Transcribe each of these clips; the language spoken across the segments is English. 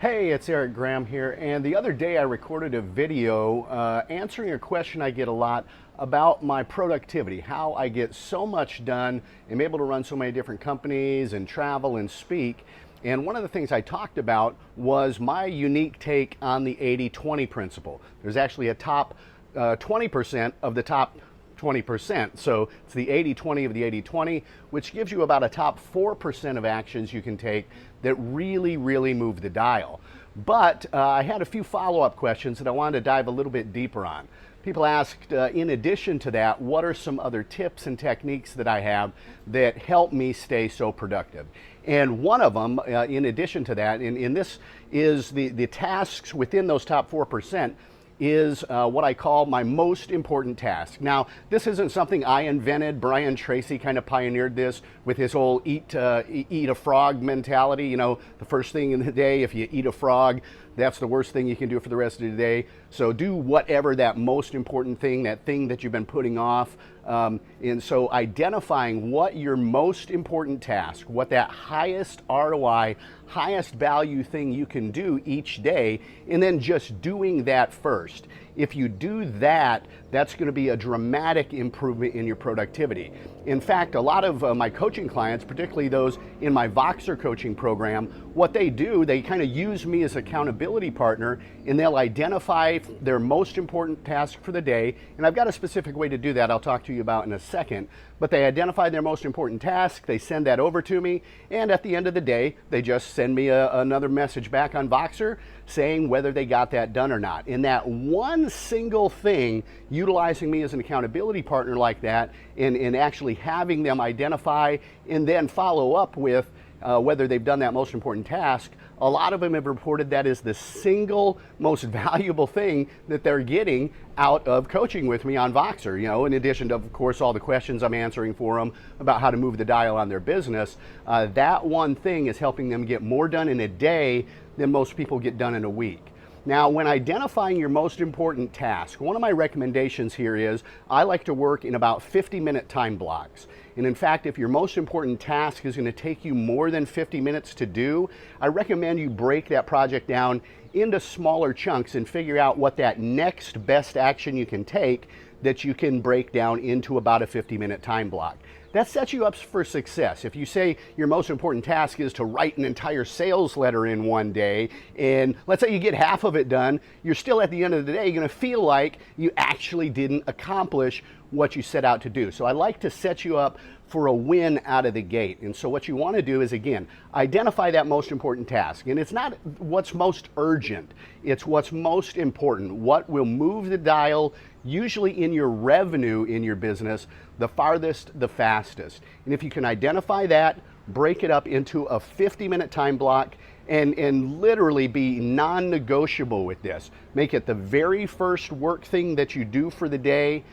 Hey, it's Eric Graham here, and the other day I recorded a video answering a question I get a lot about my productivity, how I get so much done, am able to run so many different companies and travel and speak. And one of the things I talked about was my unique take on the 80-20 principle. There's actually a top 20% of the top 20%. So it's the 80-20 of the 80-20, which gives you about a top 4% of actions you can take that really move the dial. But I had a few follow-up questions that I wanted to dive a little bit deeper on. People asked, in addition to that, what are some other tips and techniques that I have that help me stay so productive? And one of them, in addition to that, and this is the tasks within those top 4%, is what I call my most important task. Now, this isn't something I invented. Brian Tracy kind of pioneered this with his whole eat a frog mentality. You know, the first thing in the day, if you eat a frog, that's the worst thing you can do for the rest of the day. So do whatever that most important thing, that thing that you've been putting off. And so identifying what your most important task, what that highest ROI, highest value thing you can do each day, and then just doing that first. If you do that, that's going to be a dramatic improvement in your productivity. In fact, a lot of my coaching clients, particularly those in my Voxer coaching program, what they do, they kind of use me as accountability partner, and they'll identify their most important task for the day. And I've got a specific way to do that I'll talk to you about in a second. But they identify their most important task, they send that over to me, and at the end of the day, they just send me another message back on Voxer saying whether they got that done or not. And that one single thing, utilizing me as an accountability partner like that, and actually having them identify and then follow up with whether they've done that most important task, a lot of them have reported that is the single most valuable thing that they're getting out of coaching with me on Voxer. You know, in addition to, of course, all the questions I'm answering for them about how to move the dial on their business, that one thing is helping them get more done in a day than most people get done in a week. Now, when identifying your most important task, one of my recommendations here is I like to work in about 50-minute time blocks. And in fact, if your most important task is going to take you more than 50 minutes to do, I recommend you break that project down into smaller chunks and figure out what that next best action you can take that you can break down into about a 50-minute time block. That sets you up for success. If you say your most important task is to write an entire sales letter in one day, and let's say you get half of it done, you're still at the end of the day going to feel like you actually didn't accomplish what you set out to do. So I like to set you up for a win out of the gate. And so what you want to do is, again, identify that most important task. And it's not what's most urgent, it's what's most important. What will move the dial, usually in your revenue in your business, the farthest, the fastest. And if you can identify that, break it up into a 50-minute time block, and literally be non-negotiable with this. Make it the very first work thing that you do for the day.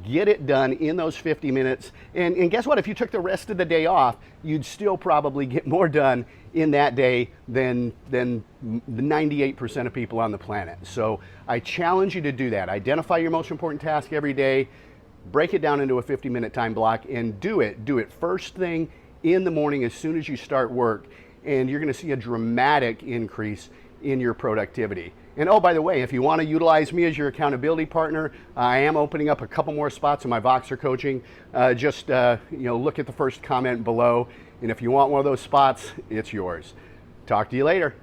Get it done in those 50 minutes. And guess what? If you took the rest of the day off, you'd still probably get more done in that day than the 98% of people on the planet. So I challenge you to do that. Identify your most important task every day, break it down into a 50-minute time block, and do it. Do it first thing in the morning as soon as you start work, and you're going to see a dramatic increase in your productivity. And oh, by the way, if you want to utilize me as your accountability partner, I am opening up a couple more spots in my Voxer coaching. Just look at the first comment below, and if you want one of those spots, it's yours. Talk to you later.